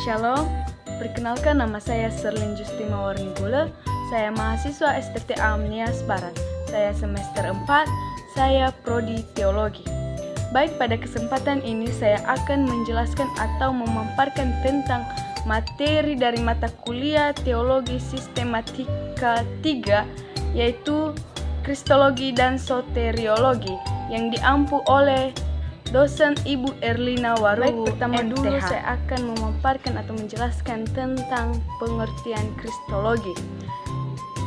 Shalom, perkenalkan nama saya Serlin Justima Warnigula. Saya mahasiswa STTA Nias Barat. Saya semester 4, saya prodi teologi. Baik, pada kesempatan ini saya akan menjelaskan atau memaparkan tentang materi dari mata kuliah teologi sistematika 3, yaitu Kristologi dan Soteriologi, yang diampu oleh dosen Ibu Erlina Waruhu. Baik, pertama dulu saya akan memaparkan atau menjelaskan tentang pengertian Kristologi.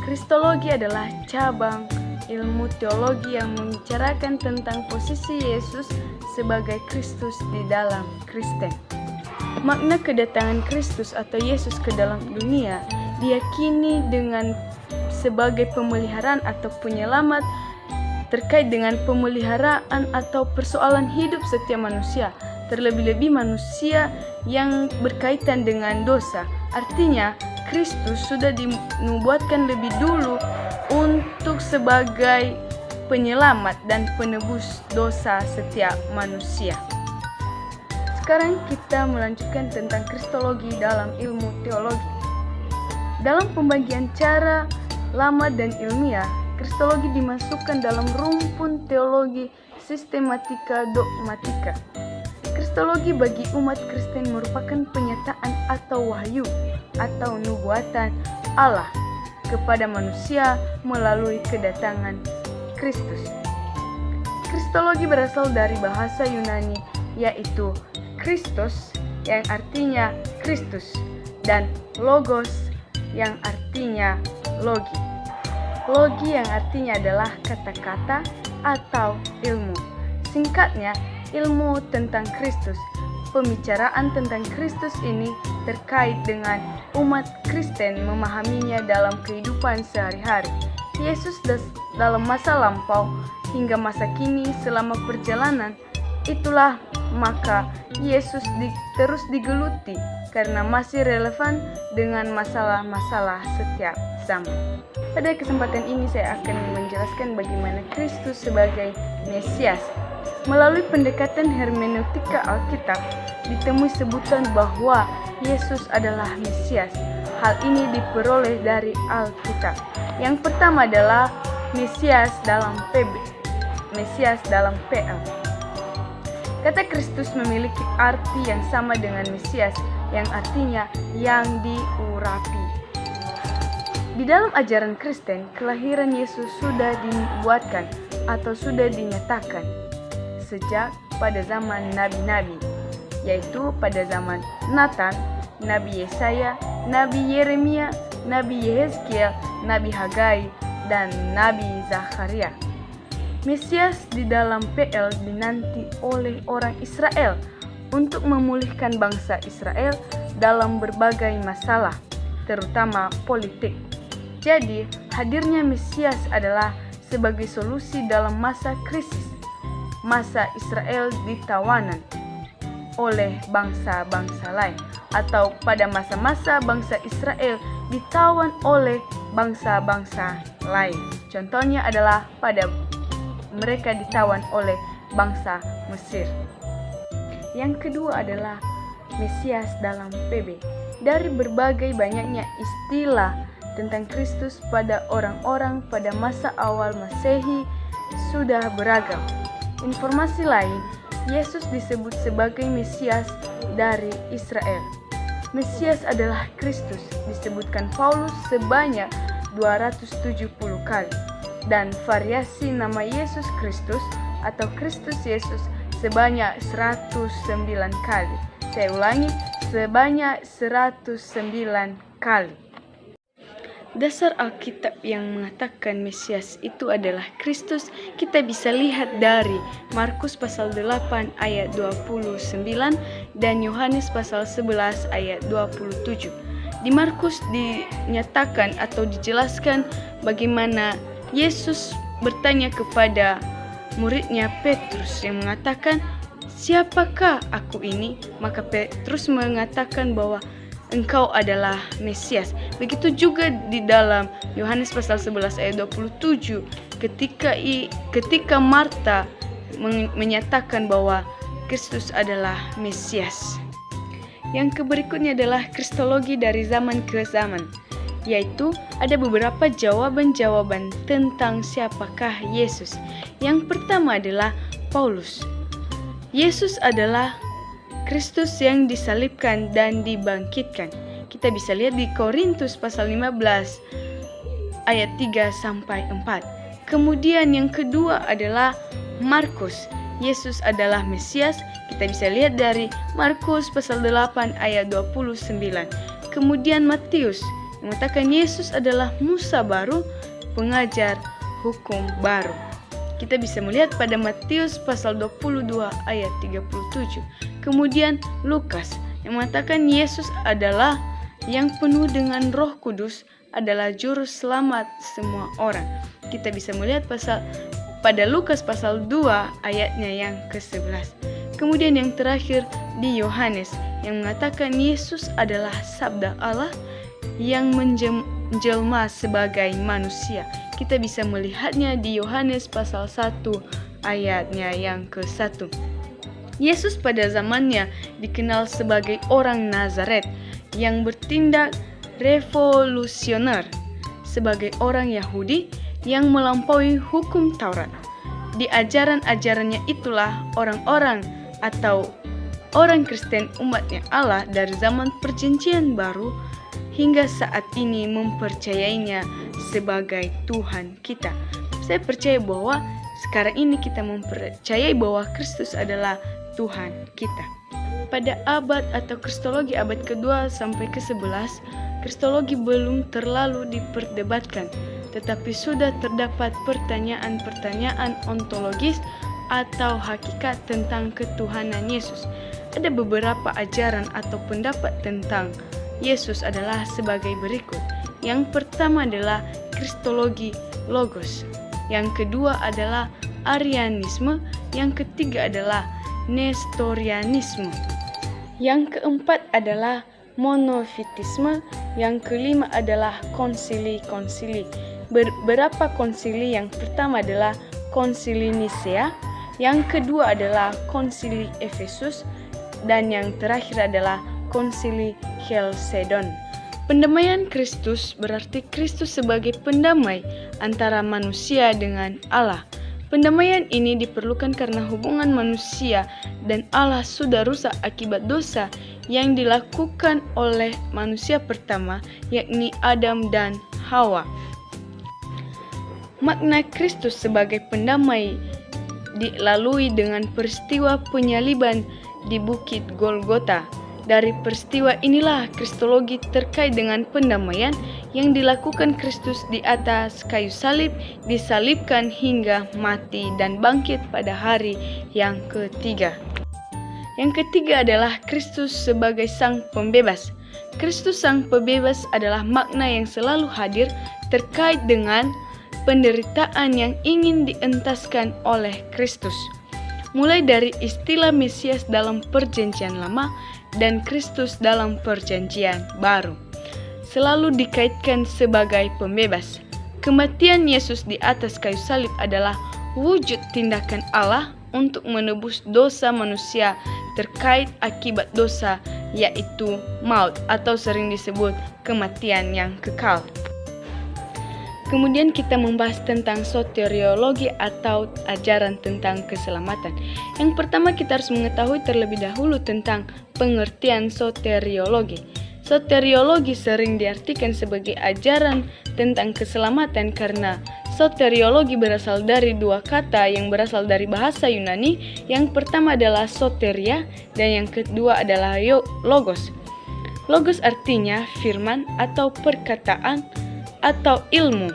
Kristologi adalah cabang ilmu teologi yang membicarakan tentang posisi Yesus sebagai Kristus di dalam Kristen. Makna kedatangan Kristus atau Yesus ke dalam dunia diyakini dengan sebagai pemeliharaan atau penyelamat terkait dengan pemeliharaan atau persoalan hidup setiap manusia, terlebih-lebih manusia yang berkaitan dengan dosa. Artinya, Kristus sudah dinubuatkan lebih dulu untuk sebagai penyelamat dan penebus dosa setiap manusia. Sekarang kita melanjutkan tentang Kristologi dalam ilmu teologi. Dalam pembagian cara lama dan ilmiah, Kristologi dimasukkan dalam rumpun teologi sistematika dogmatika. Kristologi bagi umat Kristen merupakan penyataan atau wahyu atau nubuatan Allah kepada manusia melalui kedatangan Kristus. Kristologi berasal dari bahasa Yunani, yaitu Christos yang artinya Kristus dan Logos yang artinya logi. Logi yang artinya adalah kata-kata atau ilmu. Singkatnya, ilmu tentang Kristus. Pembicaraan tentang Kristus ini terkait dengan umat Kristen memahaminya dalam kehidupan sehari-hari. Yesus dalam masa lampau hingga masa kini selama perjalanan, itulah maka Yesus terus digeluti karena masih relevan dengan masalah-masalah setiap zaman. Pada kesempatan ini saya akan menjelaskan bagaimana Kristus sebagai Mesias. Melalui pendekatan hermeneutika Alkitab, ditemui sebutan bahwa Yesus adalah Mesias. Hal ini diperoleh dari Alkitab. Yang pertama adalah Mesias dalam PB, Mesias dalam PL. Kata Kristus memiliki arti yang sama dengan Mesias, yang artinya yang diurapi. Di dalam ajaran Kristen, kelahiran Yesus sudah dibuatkan atau sudah dinyatakan sejak pada zaman nabi-nabi, yaitu pada zaman Nathan, Nabi Yesaya, Nabi Yeremia, Nabi Yehezkiel, Nabi Hagai, dan Nabi Zakharia. Mesias di dalam PL dinanti oleh orang Israel untuk memulihkan bangsa Israel dalam berbagai masalah, terutama politik. Jadi, hadirnya Mesias adalah sebagai solusi dalam masa krisis, masa Israel ditawanan oleh bangsa-bangsa lain, atau pada masa-masa bangsa Israel ditawan oleh bangsa-bangsa lain. Contohnya adalah pada mereka ditawan oleh bangsa Mesir. Yang kedua adalah Mesias dalam PB. Dari berbagai banyaknya istilah tentang Kristus pada orang-orang pada masa awal Masehi sudah beragam. Informasi lain, Yesus disebut sebagai Mesias dari Israel. Mesias adalah Kristus disebutkan Paulus sebanyak 270 kali, dan variasi nama Yesus Kristus atau Kristus Yesus sebanyak 109 kali. Saya ulangi, sebanyak 109 kali. Dasar Alkitab yang mengatakan Mesias itu adalah Kristus kita bisa lihat dari Markus pasal 8 ayat 29 dan Yohanes pasal 11 ayat 27. Di Markus dinyatakan atau dijelaskan bagaimana Yesus bertanya kepada muridnya Petrus yang mengatakan, "Siapakah aku ini?" Maka Petrus mengatakan bahwa engkau adalah Mesias. Begitu juga di dalam Yohanes pasal 11 ayat 27 ketika Marta menyatakan bahwa Kristus adalah Mesias. Yang berikutnya adalah kristologi dari zaman ke zaman, yaitu ada beberapa jawaban-jawaban tentang siapakah Yesus. Yang pertama adalah Paulus. Yesus adalah Kristus yang disalibkan dan dibangkitkan. Kita bisa lihat di Korintus pasal 15 ayat 3-4. Kemudian yang kedua adalah Markus. Yesus adalah Mesias. Kita bisa lihat dari Markus pasal 8 ayat 29. Kemudian Matius mengatakan Yesus adalah Musa baru, pengajar hukum baru. Kita bisa melihat pada Matius pasal 22 ayat 37. Kemudian Lukas yang mengatakan Yesus adalah yang penuh dengan Roh Kudus, adalah juru selamat semua orang. Kita bisa melihat pada Lukas pasal 2 ayatnya yang ke-11. Kemudian yang terakhir di Yohanes yang mengatakan Yesus adalah sabda Allah yang menjelma sebagai manusia. Kita bisa melihatnya di Yohanes pasal 1 ayatnya yang ke-1. Yesus pada zamannya dikenal sebagai orang Nazaret yang bertindak revolusioner, sebagai orang Yahudi yang melampaui hukum Taurat. Di ajaran-ajarannya itulah orang-orang atau orang Kristen umatnya Allah dari zaman Perjanjian Baru hingga saat ini mempercayainya sebagai Tuhan kita. Saya percaya bahwa sekarang ini kita mempercayai bahwa Kristus adalah Tuhan kita. Pada abad atau kristologi abad ke-2 sampai ke-11, kristologi belum terlalu diperdebatkan, tetapi sudah terdapat pertanyaan-pertanyaan ontologis atau hakikat tentang ketuhanan Yesus. Ada beberapa ajaran atau pendapat tentang Yesus adalah sebagai berikut. Yang pertama adalah kristologi logos. Yang kedua adalah Arianisme. Yang ketiga adalah Nestorianisme. Yang keempat adalah monofitisme. Yang kelima adalah konsili-konsili. Beberapa konsili, yang pertama adalah konsili Nisea, yang kedua adalah konsili Efesus, dan yang terakhir adalah konsili Chalcedon. Pendamaian Kristus berarti Kristus sebagai pendamai antara manusia dengan Allah. Pendamaian ini diperlukan karena hubungan manusia dan Allah sudah rusak akibat dosa yang dilakukan oleh manusia pertama, yakni Adam dan Hawa. Makna Kristus sebagai pendamai dilalui dengan peristiwa penyaliban di Bukit Golgota. Dari peristiwa inilah kristologi terkait dengan pendamaian yang dilakukan Kristus di atas kayu salib, disalibkan hingga mati dan bangkit pada hari yang ketiga. Yang ketiga adalah Kristus sebagai Sang Pembebas. Kristus Sang Pembebas adalah makna yang selalu hadir terkait dengan penderitaan yang ingin dientaskan oleh Kristus. Mulai dari istilah Mesias dalam Perjanjian Lama dan Kristus dalam Perjanjian Baru, selalu dikaitkan sebagai pembebas. Kematian Yesus di atas kayu salib adalah wujud tindakan Allah untuk menebus dosa manusia terkait akibat dosa, yaitu maut atau sering disebut kematian yang kekal. Kemudian kita membahas tentang soteriologi atau ajaran tentang keselamatan. Yang pertama kita harus mengetahui terlebih dahulu tentang pengertian soteriologi. Soteriologi sering diartikan sebagai ajaran tentang keselamatan karena soteriologi berasal dari dua kata yang berasal dari bahasa Yunani. Yang pertama adalah soteria dan yang kedua adalah logos. Logos artinya firman atau perkataan atau ilmu,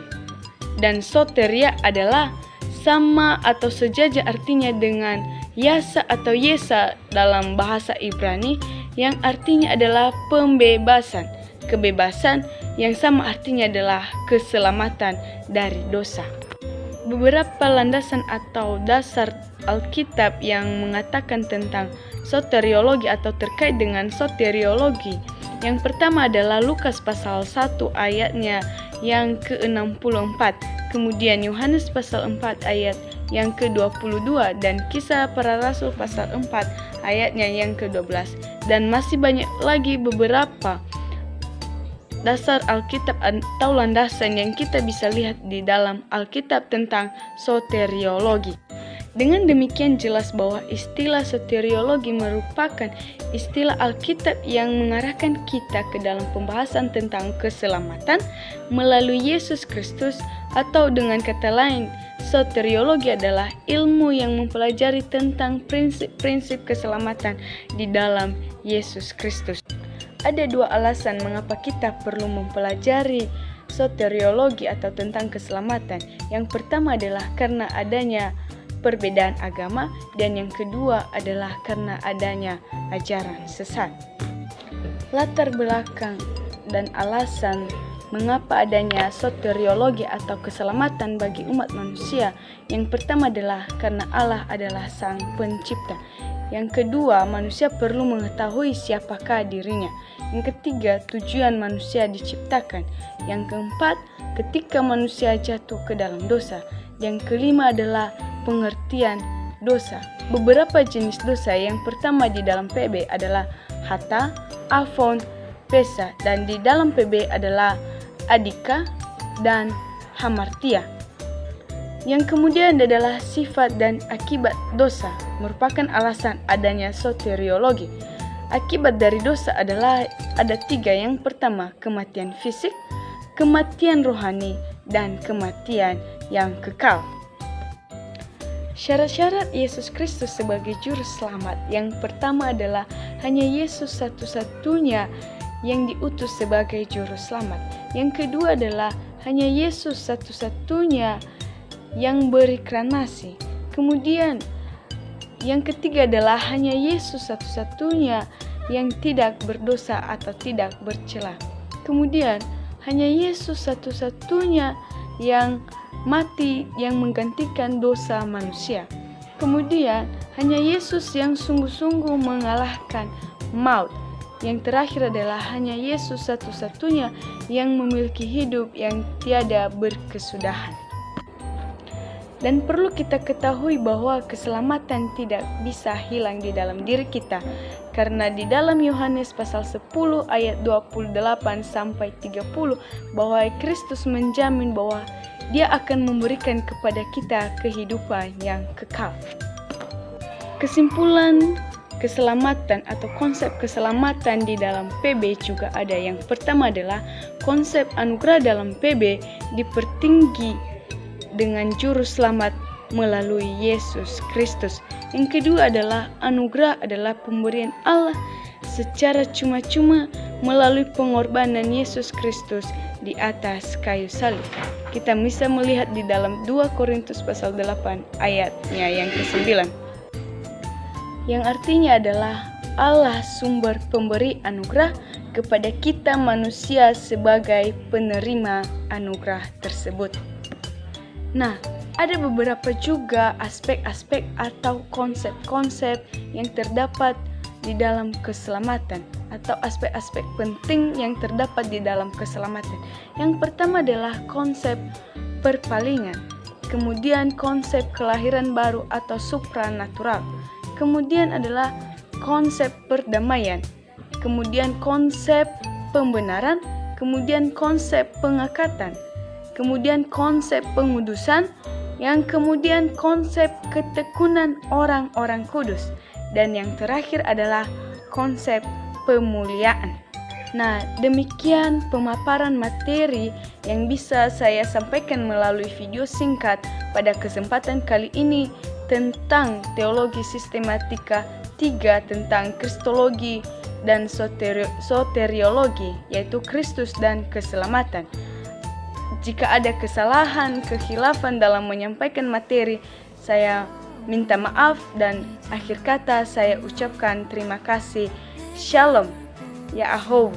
dan soteria adalah sama atau sejajar artinya dengan yasa atau yesa dalam bahasa Ibrani yang artinya adalah pembebasan. Kebebasan yang sama artinya adalah keselamatan dari dosa. Beberapa landasan atau dasar Alkitab yang mengatakan tentang soteriologi atau terkait dengan soteriologi. Yang pertama adalah Lukas pasal 1 ayatnya yang ke-64, kemudian Yohanes pasal 4 ayat yang ke-22 dan Kisah Para Rasul pasal 4 ayatnya yang ke-12. Dan masih banyak lagi beberapa dasar Alkitab atau landasan yang kita bisa lihat di dalam Alkitab tentang soteriologi. Dengan demikian jelas bahwa istilah soteriologi merupakan istilah Alkitab yang mengarahkan kita ke dalam pembahasan tentang keselamatan melalui Yesus Kristus, atau dengan kata lain, soteriologi adalah ilmu yang mempelajari tentang prinsip-prinsip keselamatan di dalam Yesus Kristus. Ada dua alasan mengapa kita perlu mempelajari soteriologi atau tentang keselamatan. Yang pertama adalah karena adanya perbedaan agama, dan yang kedua adalah karena adanya ajaran sesat. Latar belakang dan alasan mengapa adanya soteriologi atau keselamatan bagi umat manusia. Yang pertama adalah karena Allah adalah Sang Pencipta. Yang kedua, manusia perlu mengetahui siapakah dirinya. Yang ketiga, tujuan manusia diciptakan. Yang keempat, ketika manusia jatuh ke dalam dosa. Yang kelima adalah pengertian dosa. Beberapa jenis dosa. Yang pertama di dalam PB adalah hata, afon, pesa, dan di dalam PB adalah adika dan hamartia. Yang kemudian adalah sifat dan akibat dosa, merupakan alasan adanya soteriologi. Akibat dari dosa adalah ada tiga. Yang pertama, kematian fisik, kematian rohani, dan kematian yang kekal. Syarat-syarat Yesus Kristus sebagai juru selamat. Yang pertama adalah hanya Yesus satu-satunya yang diutus sebagai juru selamat. Yang kedua adalah hanya Yesus satu-satunya yang berikranasi. Kemudian yang ketiga adalah hanya Yesus satu-satunya yang tidak berdosa atau tidak bercela. Kemudian hanya Yesus satu-satunya yang mati yang menggantikan dosa manusia. Kemudian hanya Yesus yang sungguh-sungguh mengalahkan maut. Yang terakhir adalah hanya Yesus satu-satunya yang memiliki hidup yang tiada berkesudahan. Dan perlu kita ketahui bahwa keselamatan tidak bisa hilang di dalam diri kita, karena di dalam Yohanes pasal 10 ayat 28 sampai 30 bahwa Kristus menjamin bahwa Dia akan memberikan kepada kita kehidupan yang kekal. Kesimpulan keselamatan atau konsep keselamatan di dalam PB juga ada. Yang pertama adalah konsep anugerah dalam PB dipertinggi dengan juru selamat melalui Yesus Kristus. Yang kedua adalah anugerah adalah pemberian Allah secara cuma-cuma melalui pengorbanan Yesus Kristus di atas kayu salib. Kita bisa melihat di dalam 2 Korintus pasal 8 ayatnya yang ke-9. Yang artinya adalah Allah sumber pemberi anugerah kepada kita manusia sebagai penerima anugerah tersebut. Nah, ada beberapa juga aspek-aspek atau konsep-konsep yang terdapat di dalam keselamatan atau aspek-aspek penting yang terdapat di dalam keselamatan. Yang pertama adalah konsep perpalingan, kemudian konsep kelahiran baru atau supranatural, kemudian adalah konsep perdamaian, kemudian konsep pembenaran, kemudian konsep pengangkatan, kemudian konsep pengudusan, yang kemudian konsep ketekunan orang-orang kudus, dan yang terakhir adalah konsep pemuliaan. Nah, demikian pemaparan materi yang bisa saya sampaikan melalui video singkat pada kesempatan kali ini tentang teologi sistematika 3 tentang kristologi dan soteriologi, yaitu Kristus dan keselamatan. Jika ada kesalahan, kekhilafan dalam menyampaikan materi, saya minta maaf, dan akhir kata saya ucapkan terima kasih. Shalom. Ya Ahow.